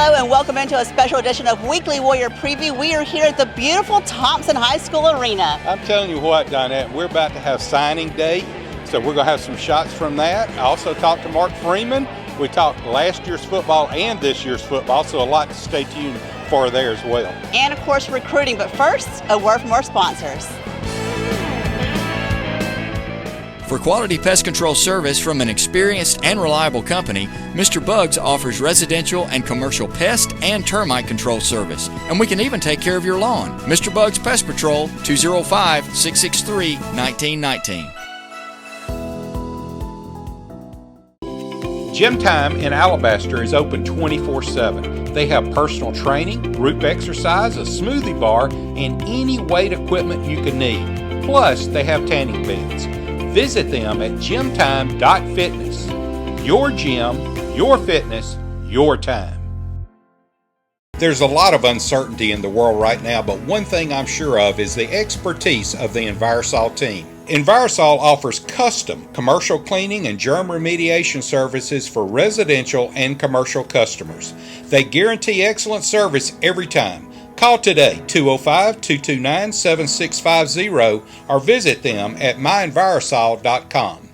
Hello and welcome into a special edition of Weekly Warrior Preview. We are here at the beautiful Thompson High School Arena. I'm telling you what, Donette, we're about to have signing day, so we're going to have some shots from that. I also talked to Mark Freeman. We talked last year's football and this year's football, so a lot to stay tuned for there as well. And of course recruiting, but first, a word from our sponsors. For quality pest control service from an experienced and reliable company, Mr. Bugs offers residential and commercial pest and termite control service. And we can even take care of your lawn. Mr. Bugs Pest Patrol, 205-663-1919. Gym Time in Alabaster is open 24/7. They have personal training, group exercise, a smoothie bar, and any weight equipment you can need. Plus, they have tanning beds. Visit them at gymtime.fitness. Your gym, your fitness, your time. There's a lot of uncertainty in the world right now, but one thing I'm sure of is the expertise of the Envirosol team. Envirosol offers custom commercial cleaning and germ remediation services for residential and commercial customers. They guarantee excellent service every time. Call today, 205-229-7650, or visit them at mynvirosol.com.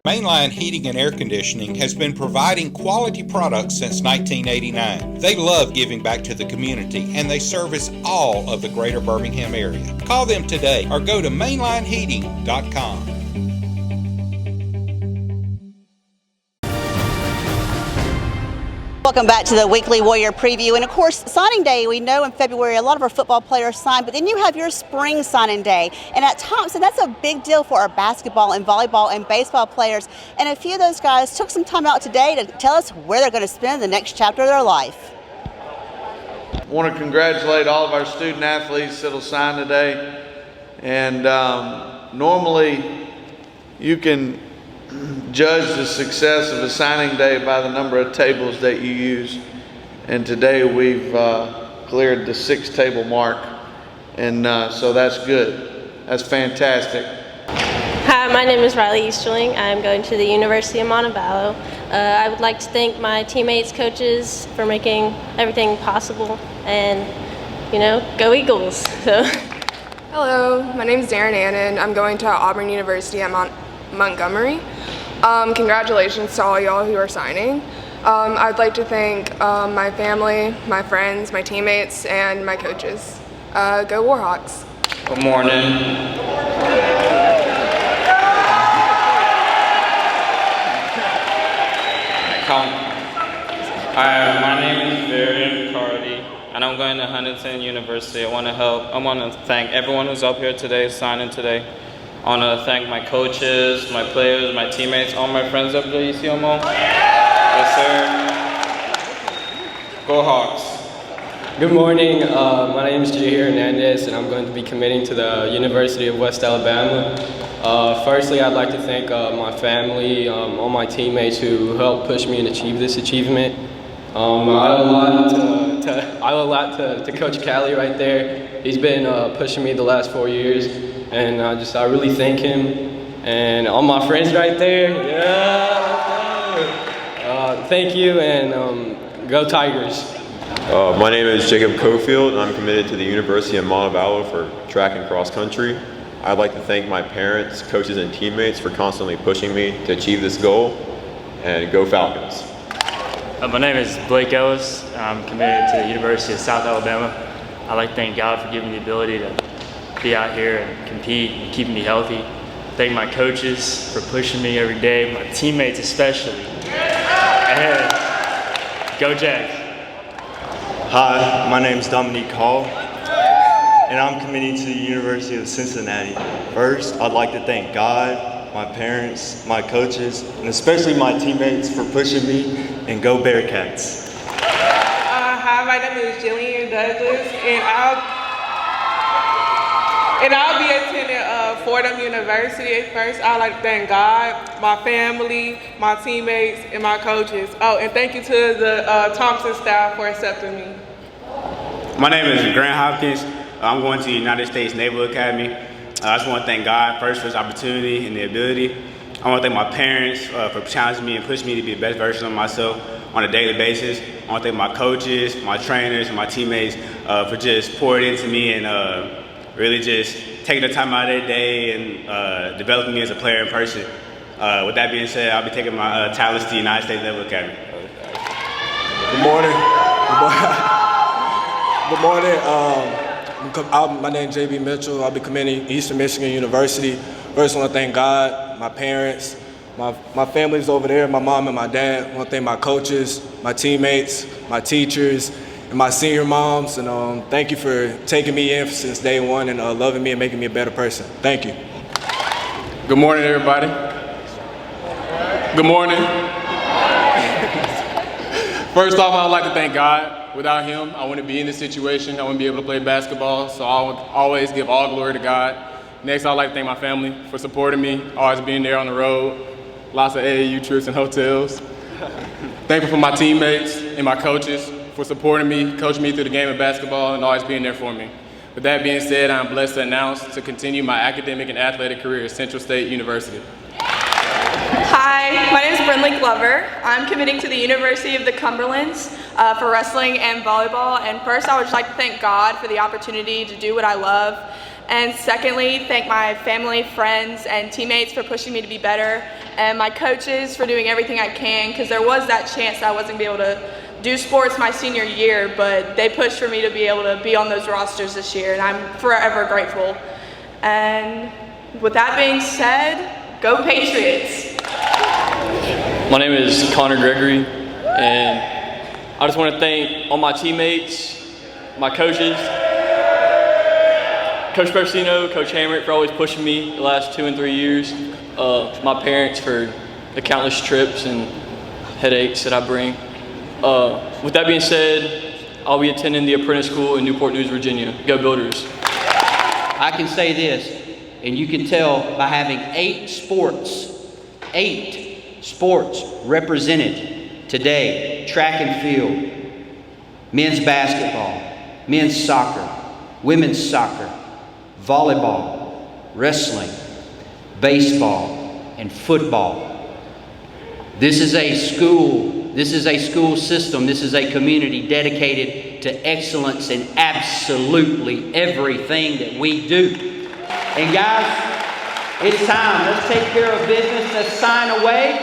Mainline Heating and Air Conditioning has been providing quality products since 1989. They love giving back to the community, and they service all of the greater Birmingham area. Call them today or go to mainlineheating.com. Welcome back to the Weekly Warrior Preview. And of course, signing day, we know in February a lot of our football players sign, but then you have your spring signing day. And at Thompson, that's a big deal for our basketball and volleyball and baseball players. And a few of those guys took some time out today to tell us where they're going to spend the next chapter of their life. I want to congratulate all of our student athletes that will sign today. And normally you can judge the success of a signing day by the number of tables that you use, and today we've cleared the 6-table mark, and so that's good. That's fantastic. Hi, my name is Riley Easterling. I'm going to the University of Montevallo. I would like to thank my teammates, coaches for making everything possible, and go Eagles. So. Hello, my name is Darren Annan. I'm going to Auburn University at Montgomery. Congratulations to all y'all who are signing. I'd like to thank my family, my friends, my teammates, and my coaches. Go Warhawks. Good morning. My name is Varian Cardi, and I'm going to Huntington University. I want to thank everyone who's up here today, signing today. I want to thank my coaches, my players, my teammates, all my friends up there. You see them all? Yes, sir. Go Hawks. Good morning. My name is Jillian Douglas, and I'm going to be committing to the University of West Alabama. Firstly, I'd like to thank my family, all my teammates who helped push me and achieve this achievement. I owe a lot to Coach Callie right there. He's been pushing me the last 4 years. And I really thank him, and all my friends right there. Yeah, thank you, and go Tigers. My name is Jacob Cofield, and I'm committed to the University of Montevallo for track and cross country. I'd like to thank my parents, coaches, and teammates for constantly pushing me to achieve this goal, and go Falcons. My name is Blake Ellis. I'm committed to the University of South Alabama. I'd like to thank God for giving me the ability to be out here and compete and keeping me healthy. Thank my coaches for pushing me every day, my teammates especially. And go Jags. Hi, my name is Dominique Hall, and I'm committing to the University of Cincinnati. First, I'd like to thank God, my parents, my coaches, and especially my teammates for pushing me, and go Bearcats. Hi, my name is Jillian Douglas, and I'll be attending Fordham University. First, I'd like to thank God, my family, my teammates, and my coaches. Oh, and thank you to the Thompson staff for accepting me. My name is Grant Hopkins. I'm going to the United States Naval Academy. I just want to thank God first for this opportunity and the ability. I want to thank my parents for challenging me and pushing me to be the best version of myself on a daily basis. I I want to thank my coaches, my trainers, and my teammates for just pouring into me and really just taking the time out of their day and developing me as a player and person. With that being said, I'll be taking my talents to the United States Naval Academy. Good morning. Good morning. My name is JB Mitchell. I'll be committing Eastern Michigan University. First, I want to thank God, my parents, my family's over there, my mom and my dad. I want to thank my coaches, my teammates, my teachers, and my senior moms. And thank you for taking me in since day one and loving me and making me a better person. Thank you. Good morning, everybody. Good morning. First off, I would like to thank God. Without him, I wouldn't be in this situation. I wouldn't be able to play basketball, so I would always give all glory to God. Next, I'd like to thank my family for supporting me, always being there on the road, lots of AAU trips and hotels. Thankful for my teammates and my coaches for supporting me, coaching me through the game of basketball, and always being there for me. With that being said, I'm blessed to announce to continue my academic and athletic career at Central State University. Hi, my name is Bryn Lee Glover. I'm committing to the University of the Cumberlands for wrestling and volleyball. And first, I would just like to thank God for the opportunity to do what I love. And secondly, thank my family, friends, and teammates for pushing me to be better. And my coaches for doing everything I can, because there was that chance that I wasn't going to be able to do sports my senior year, but they pushed for me to be able to be on those rosters this year, and I'm forever grateful. And with that being said, go Patriots! My name is Conor Gregory, and I just want to thank all my teammates, my coaches, Coach Persino, Coach Hamrick for always pushing me the last 2 and 3 years, my parents for the countless trips and headaches that I bring. With that being said, I'll be attending the apprentice school in Newport News, Virginia. Go Builders. I can say this, and you can tell by having 8 sports represented today: track and field, men's basketball, men's soccer, women's soccer, volleyball, wrestling, baseball, and football. This is a school system, this is a community dedicated to excellence in absolutely everything that we do. And guys, it's time. Let's take care of business. Let's sign away.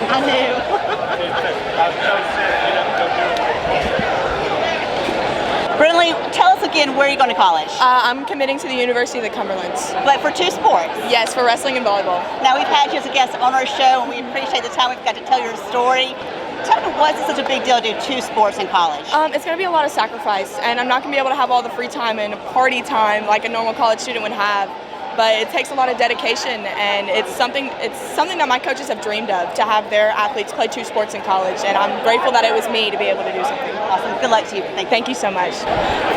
I knew. Bryn Lee, tell us again, where are you going to college? I'm committing to the University of the Cumberlands. But for 2 sports? Yes, for wrestling and volleyball. Now, we've had you as a guest on our show, and we appreciate the time we've got to tell your story. Tell me, why is it such a big deal to do 2 sports in college? It's going to be a lot of sacrifice, and I'm not going to be able to have all the free time and party time like a normal college student would have. But it takes a lot of dedication, and it's something that my coaches have dreamed of, to have their athletes play 2 sports in college, and I'm grateful that it was me to be able to do something. Awesome. Good luck to you. Thank you so much.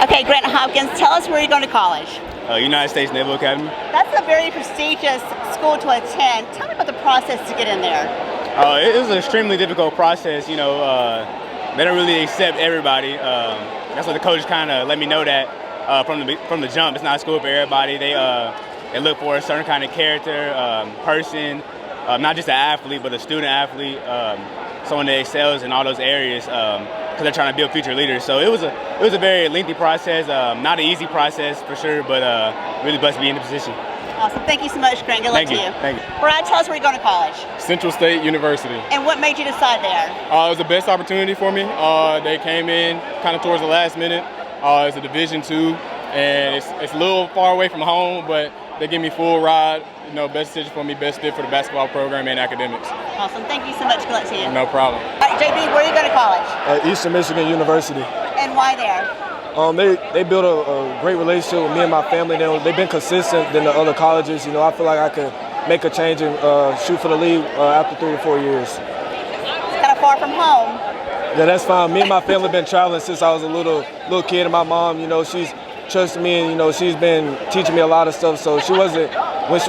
Okay, Grant Hopkins, tell us where you're going to college. United States Naval Academy. That's a very prestigious school to attend. Tell me about the process to get in there. It was an extremely difficult process. They don't really accept everybody. That's what the coaches kind of let me know that from the jump. It's not a school for everybody. They look for a certain kind of character, person, not just an athlete, but a student athlete, someone that excels in all those areas, because they're trying to build future leaders. So it was a very lengthy process, not an easy process for sure, but really blessed to be in the position. Awesome. Thank you so much, Grant. Good luck to you. Thank you. Brad, tell us where you're going to college. Central State University. And what made you decide there? It was the best opportunity for me. They came in kind of towards the last minute. It's a Division II, and it's a little far away from home, but they give me full ride. Best decision for me, best fit for the basketball program and academics. Awesome. Thank you so much. Good luck to you. No problem. All right, JB, where are you going to college? Eastern Michigan University. And why there? They built a great relationship with me and my family. They've been consistent than the other colleges. I feel like I could make a change and shoot for the league after 3 or 4 years. It's kind of far from home. Yeah, that's fine. Me and my family have been traveling since I was a little kid, and my mom, she's trusted me, and she's been teaching me a lot of stuff. So she wasn't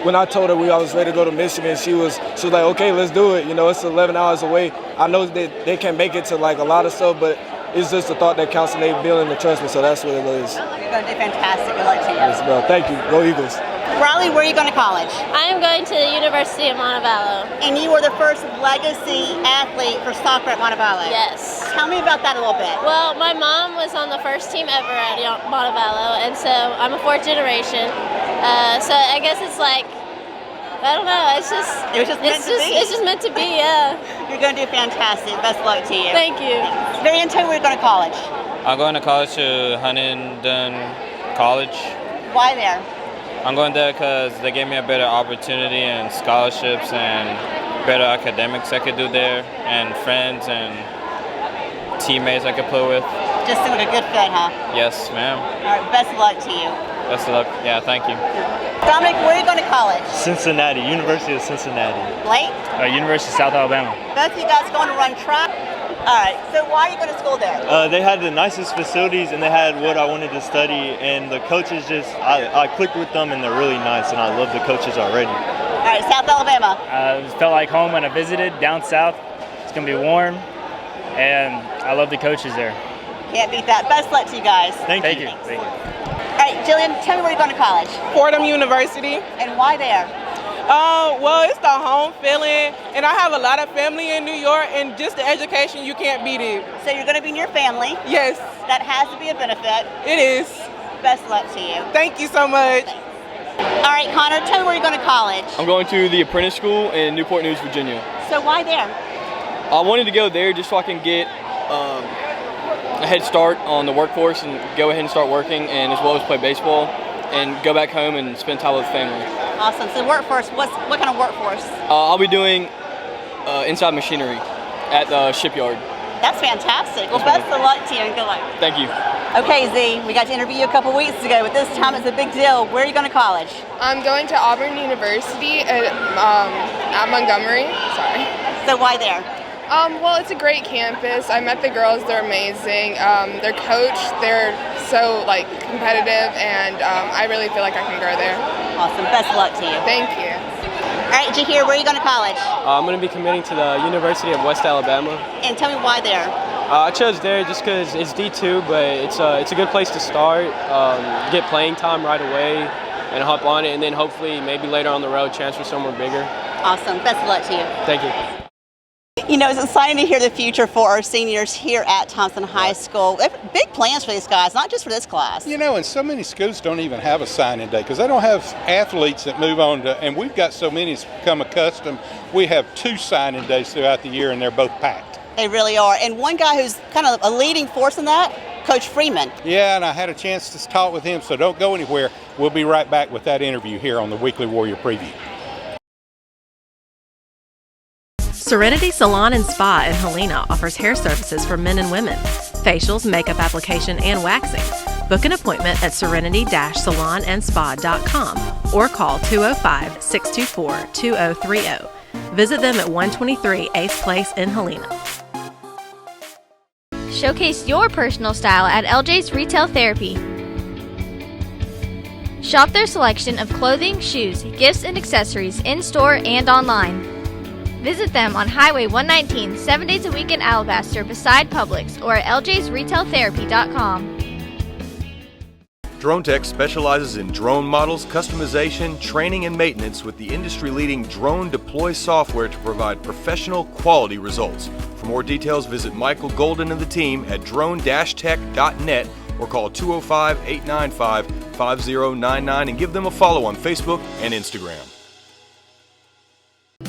when I told her I was ready to go to Michigan. She was like, okay, let's do it. It's 11 hours away. I know that they can make it to like a lot of stuff, but it's just the thought that counts, and they're building the trust me. So that's what it is. You're going to do fantastic. Good luck to you. Yes, bro. Thank you. Go Eagles. Riley, where are you going to college? I am going to the University of Montevallo. And you were the first legacy athlete for soccer at Montevallo. Yes. Tell me about that a little bit. Well, my mom was on the first team ever at Montevallo, and so I'm a fourth generation. So I guess it's like, I don't know. It's just meant to be. Yeah. You're going to do fantastic. Best of luck to you. Thank you. Marianne, tell me where you're going to college. I'm going to college to Huntingdon College. Why there? I'm going there because they gave me a better opportunity and scholarships and better academics I could do there, and friends and teammates I could play with. Just seemed like a good fit, huh? Yes, ma'am. All right, best of luck to you. Best of luck. Yeah, thank you. Dominic, where are you going to college? Cincinnati, University of Cincinnati. Blake? University of South Alabama. Both of you guys going to run track? All right, so why are you going to school there? They had the nicest facilities and they had what I wanted to study, and the coaches I clicked with them and they're really nice, and I love the coaches already. All right, South Alabama. It felt like home when I visited down south. It's going to be warm, and I love the coaches there. Can't beat that. Best luck to you guys. Thank you. All right, Jillian, tell me where you're going to college. Fordham University. And why there? Well, it's the home feeling, and I have a lot of family in New York, and just the education, you can't beat it. So you're going to be near family? Yes. That has to be a benefit. It is. Best luck to you. Thank you so much. All right, Connor, tell me where you're going to college. I'm going to the Apprentice School in Newport News, Virginia. So why there? I wanted to go there just so I can get a head start on the workforce and go ahead and start working, and as well as play baseball and go back home and spend time with family. Awesome. So workforce, what kind of workforce? I'll be doing inside machinery at the shipyard. That's fantastic. Well, best of luck to you and good luck. Thank you. Okay, Z, we got to interview you a couple weeks ago, but this time it's a big deal. Where are you going to college? I'm going to Auburn University at Montgomery. Sorry. So why there? Well, it's a great campus. I met the girls; they're amazing. Their coach, they're so competitive, and I really feel like I can grow there. Awesome. Best of luck to you. Thank you. All right, Jahir, where are you going to college? I'm going to be committing to the University of West Alabama. And tell me why there. I chose there just because it's D2, but it's a good place to start, get playing time right away, and hop on it, and then hopefully maybe later on the road transfer somewhere bigger. Awesome. Best of luck to you. Thank you. You know, it's exciting to hear the future for our seniors here at Thompson High School. They have big plans for these guys, not just for this class. You know, and so many schools don't even have a signing day because they don't have athletes that move on to, and we've got so many that's become accustomed. We have 2 signing days throughout the year, and they're both packed. They really are. And one guy who's kind of a leading force in that, Coach Freeman. Yeah, and I had a chance to talk with him, so don't go anywhere. We'll be right back with that interview here on the Weekly Warrior Preview. Serenity Salon and Spa in Helena offers hair services for men and women, facials, makeup application, and waxing. Book an appointment at serenity-salonandspa.com or call 205-624-2030. Visit them at 123 8th Place in Helena. Showcase your personal style at LJ's Retail Therapy. Shop their selection of clothing, shoes, gifts, and accessories in-store and online. Visit them on Highway 119, 7 days a week in Alabaster beside Publix or at ljsretailtherapy.com. Drone Tech specializes in drone models, customization, training, and maintenance with the industry-leading Drone Deploy software to provide professional, quality results. For more details, visit Michael Golden and the team at drone-tech.net or call 205-895-5099 and give them a follow on Facebook and Instagram.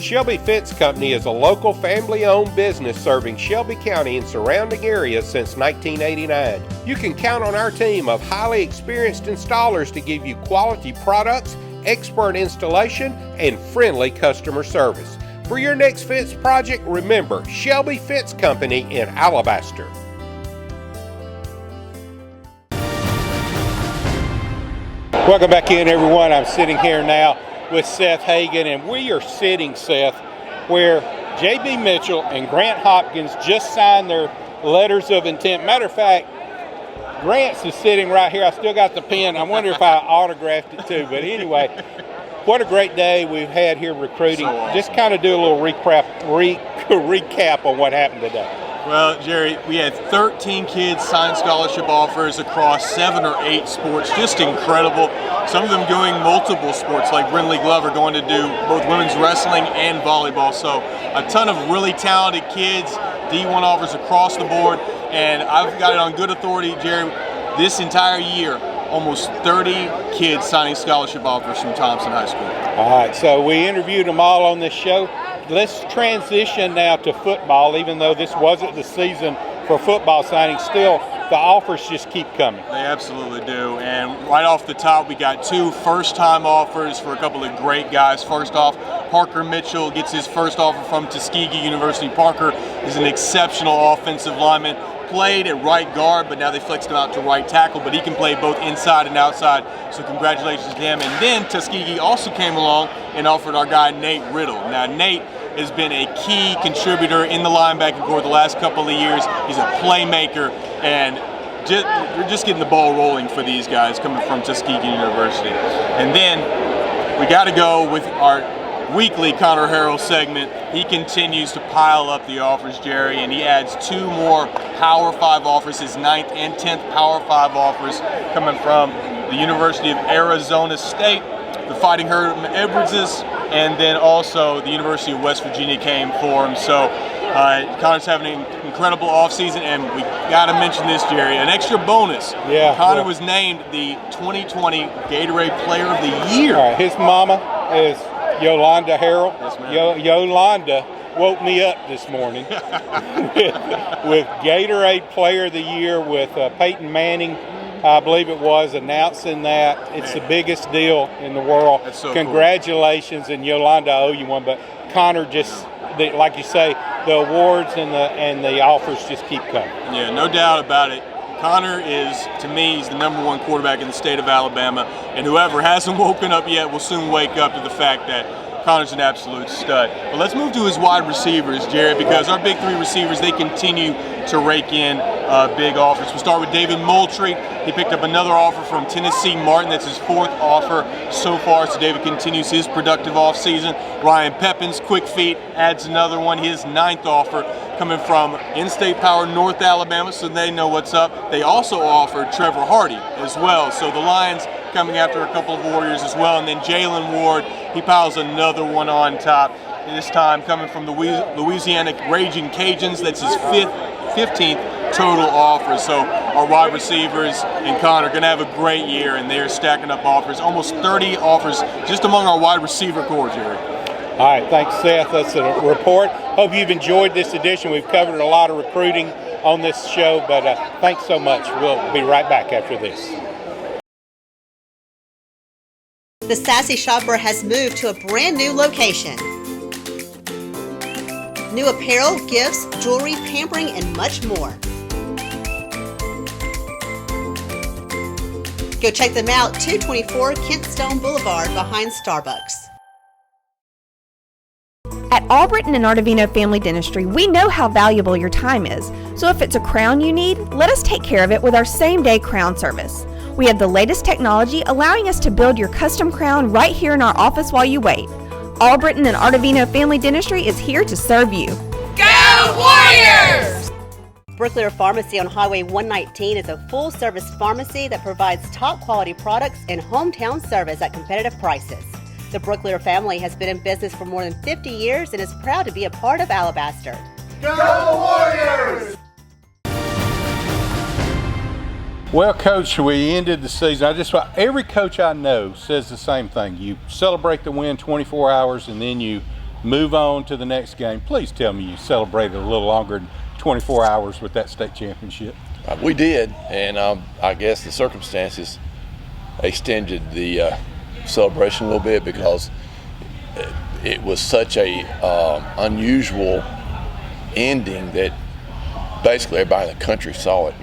Shelby Fence Company is a local family-owned business serving Shelby County and surrounding areas since 1989. You can count on our team of highly experienced installers to give you quality products, expert installation, and friendly customer service. For your next fence project, remember Shelby Fence Company in Alabaster. Welcome back in, everyone. I'm sitting here now with Seth Hagan, and we are sitting, Seth, where J.B. Mitchell and Grant Hopkins just signed their letters of intent. Matter of fact, Grant's is sitting right here. I still got the pen. I wonder if I autographed it too. But anyway, what a great day we've had here recruiting. So awesome. Just kind of do a little recap on what happened today. Well, Jerry, we had 13 kids sign scholarship offers across 7 or 8 sports. Just incredible. Some of them doing multiple sports, like Bryn Lee Glover going to do both women's wrestling and volleyball. So a ton of really talented kids, D1 offers across the board. And I've got it on good authority, Jerry, this entire year, almost 30 kids signing scholarship offers from Thompson High School. All right, so we interviewed them all on this show. Let's transition now to football. Even though this wasn't the season for football signings, still the offers just keep coming. They absolutely do. And right off the top, we got 2 first-time offers for a couple of great guys. First off, Parker Mitchell gets his first offer from Tuskegee University. Parker is an exceptional offensive lineman. Played at right guard, but now they flexed him out to right tackle, but he can play both inside and outside, so congratulations to him. And then Tuskegee also came along and offered our guy Nate Riddle. Now Nate has been a key contributor in the linebacking corps the last couple of years. He's a playmaker, and we're just getting the ball rolling for these guys coming from Tuskegee University. And then we got to go with our weekly Conor Harrell segment. He continues to pile up the offers, Jerry, and he adds 2 more Power 5 offers, his 9th and 10th Power 5 offers coming from the University of Arizona State, the Fighting Herman Edwardses, and then also the University of West Virginia came for him. So Conor's having an incredible offseason, and we got to mention this, Jerry, an extra bonus. Yeah. Conor was named the 2020 Gatorade Player of the Year. His mama is Yolanda Harrell. Yes, ma'am. Yolanda woke me up this morning with Gatorade Player of the Year with Peyton Manning, I believe it was, announcing that. It's the biggest deal in the world. That's so Congratulations, and Yolanda, I owe you one. But Conor just, like you say, the awards and the offers just keep coming. Yeah, no doubt about it. Conor is, to me, he's the #1 quarterback in the state of Alabama, and whoever hasn't woken up yet will soon wake up to the fact that Conor's an absolute stud. But let's move to his wide receivers, Jared, because our big 3 receivers, they continue to rake in big offers. We'll start with David Moultrie. He picked up another offer from Tennessee Martin. That's his 4th offer so far, so David continues his productive offseason. Ryan Pepins, quick feet, adds another one, his 9th offer coming from in-state power North Alabama, so they know what's up. They also offered Trevor Hardy as well, so the Lions coming after a couple of Warriors as well. And then Jalen Ward, he piles another one on top, this time coming from the Louisiana Raging Cajuns. That's his 15th total offer. So our wide receivers and Conor are going to have a great year, and they're stacking up offers. Almost 30 offers just among our wide receiver corps, Jerry. All right, thanks, Seth. That's a report. Hope you've enjoyed this edition. We've covered a lot of recruiting on this show, but thanks so much. We'll be right back after this. The Sassy Shopper has moved to a brand new location. New apparel, gifts, jewelry, pampering, and much more. Go check them out, 224 Kentstone Boulevard behind Starbucks. At Albritton and Artavino Family Dentistry, we know how valuable your time is. So if it's a crown you need, let us take care of it with our same-day crown service. We have the latest technology allowing us to build your custom crown right here in our office while you wait. Albritton and Artavino Family Dentistry is here to serve you. Go Warriors! Bricklayer Pharmacy on Highway 119 is a full-service pharmacy that provides top-quality products and hometown service at competitive prices. The Bricklayer family has been in business for more than 50 years and is proud to be a part of Alabaster. Go Warriors! Well, Coach, we ended the season. Every coach I know says the same thing. You celebrate the win 24 hours and then you move on to the next game. Please tell me you celebrated a little longer than 24 hours with that state championship. We did, and I guess the circumstances extended the celebration a little bit because it was such a unusual ending that basically everybody in the country saw it,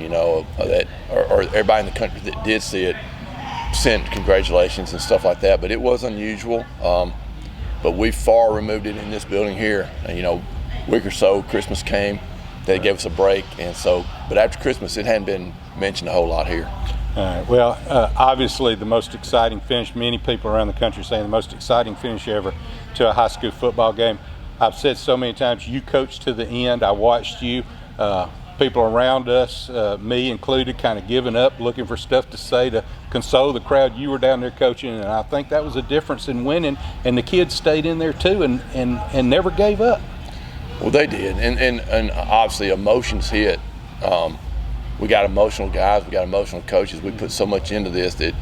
or everybody in the country that did see it sent congratulations and stuff like that. But it was unusual. But we far removed it in this building here. A week or so, Christmas came, they gave us a break, but after Christmas, it hadn't been mentioned a whole lot here. All right. Well, obviously the most exciting finish, many people around the country saying the most exciting finish ever to a high school football game. I've said so many times, you coached to the end. I watched you. people around us, me included, kind of giving up, looking for stuff to say to console the crowd. You were down there coaching, and I think that was a difference in winning, and the kids stayed in there too and never gave up. Well, they did, and obviously emotions hit. We got emotional guys, we got emotional coaches. We put so much into this that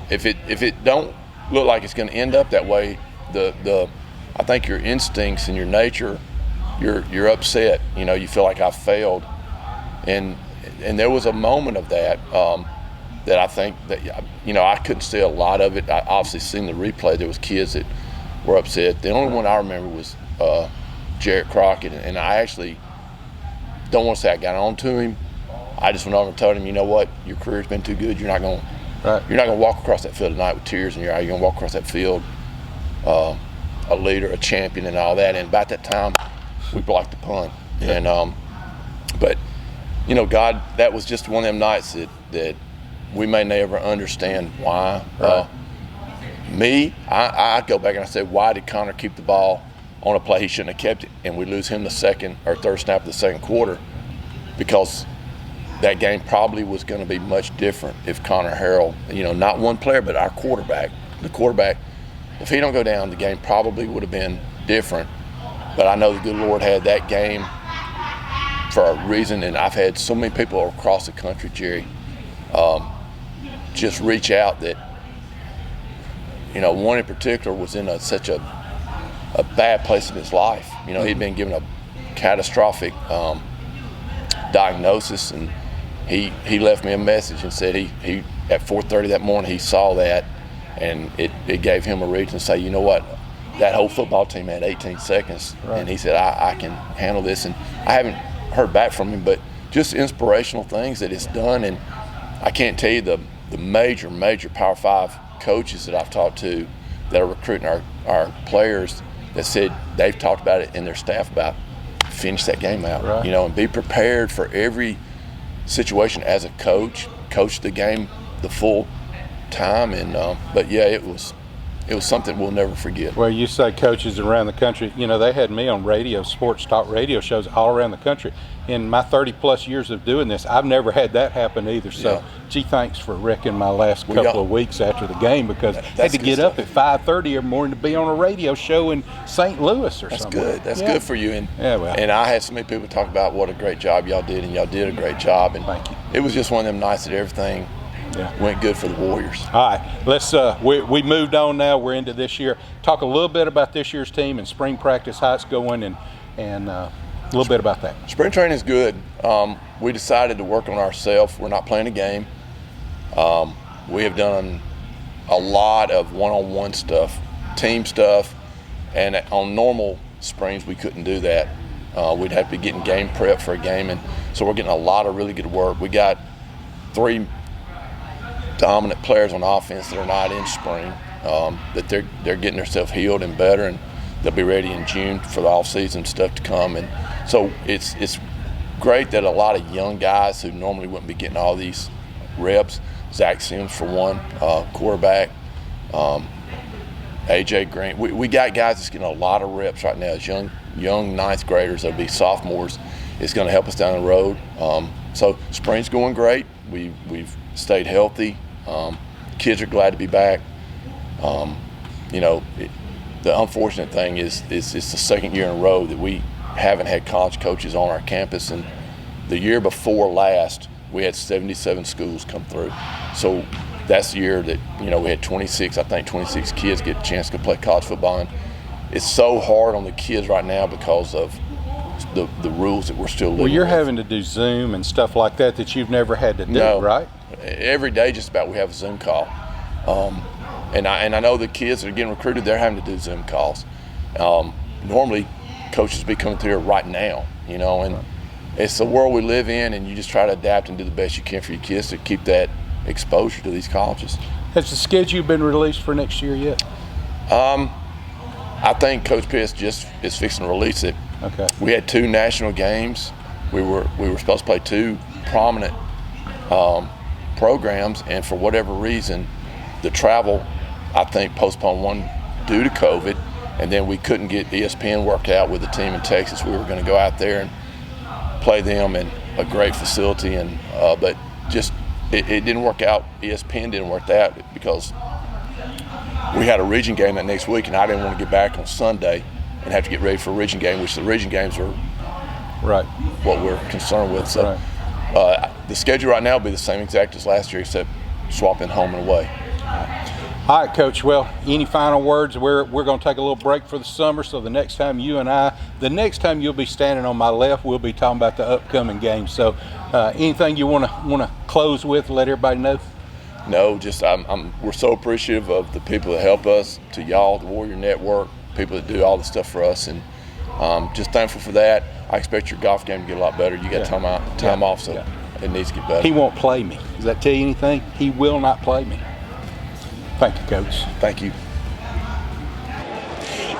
if it don't look like it's going to end up that way, I think your instincts and your nature, you're upset. You feel like I failed, and there was a moment of that that I think that I couldn't see a lot of it. I obviously seen the replay. There was kids that were upset. The only one I remember was Jarrett Crockett, and I actually don't want to say I got on to him. I just went over and told him, you know what, your career's been too good. You're not going to walk across that field tonight with tears in your eye. You're going to walk across that field a leader, a champion, and all that. And about that time, we blocked the punt. And but God, that was just one of them nights that we may never understand why. I go back and I said, why did Conor keep the ball on a play he shouldn't have kept it, and we lose him the second or third snap of the second quarter? Because that game probably was going to be much different if Conor Harrell, not one player, but our quarterback, if he don't go down, the game probably would have been different. But I know the good Lord had that game for a reason, and I've had so many people across the country, Jerry, just reach out that, one in particular was in such a bad place in his life. He'd been given a catastrophic diagnosis, and he left me a message and said he at 4:30 that morning he saw that, and it gave him a reason to say, you know what, that whole football team had 18 seconds, and he said, I can handle this. And I haven't heard back from him, but just inspirational things that it's done. And I can't tell you the major Power 5 coaches that I've talked to that are recruiting our players that said they've talked about it in their staff about finish that game out, and be prepared for every situation as a coach the game the full time. And but yeah, it was something we'll never forget. Well, you say coaches around the country, they had me on radio, sports talk radio shows all around the country. In my 30 plus years of doing this, I've never had that happen either. So, gee, thanks for wrecking my last couple of weeks after the game, because I had to get up at 5:30 every morning to be on a radio show in St. Louis or something. That's good for you. And and I had so many people talk about what a great job y'all did, and y'all did a great job. And thank you. It was just one of them nights that everything went good for the Warriors. All right, let's we moved on now. We're into this year. Talk a little bit about this year's team and spring practice, how it's going, and a little bit about that. Spring training is good. We decided to work on ourselves. We're not playing a game. We have done a lot of one-on-one stuff, team stuff, and on normal springs we couldn't do that. We'd have to be getting game prep for a game, and so we're getting a lot of really good work. We got 3 dominant players on offense that are not in spring, that they're getting themselves healed and better, and they'll be ready in June for the off-season stuff to come. And so it's great that a lot of young guys who normally wouldn't be getting all these reps, Zach Sims for one, quarterback, AJ Green. We got guys that's getting a lot of reps right now as young ninth graders. They'll be sophomores. It's going to help us down the road. So spring's going great. We've stayed healthy. Kids are glad to be back. The unfortunate thing is it's the second year in a row that we haven't had college coaches on our campus, and the year before last we had 77 schools come through. So that's the year that we had 26 kids get a chance to play college football. And it's so hard on the kids right now because of the rules that we're still living with. Well, you're having to do Zoom and stuff like that you've never had to do, right? Every day just about we have a Zoom call. And I know the kids that are getting recruited, they're having to do Zoom calls. Normally, coaches be coming through here right now, and it's the world we live in, and you just try to adapt and do the best you can for your kids to keep that exposure to these colleges. Has the schedule been released for next year yet? I think Coach Pest just is fixing to release it. Okay. We had 2 national games. We were supposed to play 2 prominent programs, and for whatever reason, the travel, I think, postponed one due to COVID, and then we couldn't get ESPN worked out with the team in Texas. We were going to go out there and play them in a great facility, and but just it didn't work out. ESPN didn't work out because we had a region game that next week, and I didn't want to get back on Sunday and have to get ready for a region game, which the region games are what we're concerned with. So the schedule right now will be the same exact as last year, except swapping home and away. All right, Coach. Well, any final words? We're going to take a little break for the summer, so the next time you'll be standing on my left, we'll be talking about the upcoming games. So anything you want to close with, let everybody know? No, just we're so appreciative of the people that help us, to y'all, the Warrior Network, people that do all the stuff for us, and just thankful for that. I expect your golf game to get a lot better. You got time off, so it needs to get better. He won't play me. Does that tell you anything? He will not play me. Thank you, Coach. Thank you.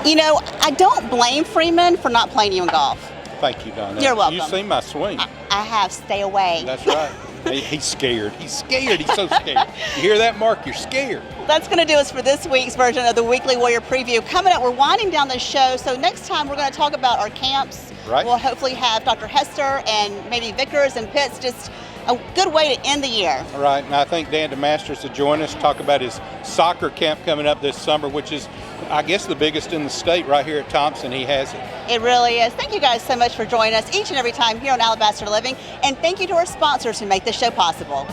You know, I don't blame Freeman for not playing you in golf. Thank you, Donna. You're welcome. You've seen my swing. I have. Stay away. That's right. He's scared. He's scared. He's so scared. You hear that, Mark? You're scared. That's going to do us for this week's version of the Weekly Warrior Preview. Coming up, we're winding down the show, so next time we're going to talk about our camps. Right. We'll hopefully have Dr. Hester and maybe Vickers and Pitts, just a good way to end the year. All right, and I think Dan DeMasters will join us, talk about his soccer camp coming up this summer, which is, I guess, the biggest in the state right here at Thompson. He has it. It really is. Thank you guys so much for joining us each and every time here on Alabaster Living, and thank you to our sponsors who make this show possible.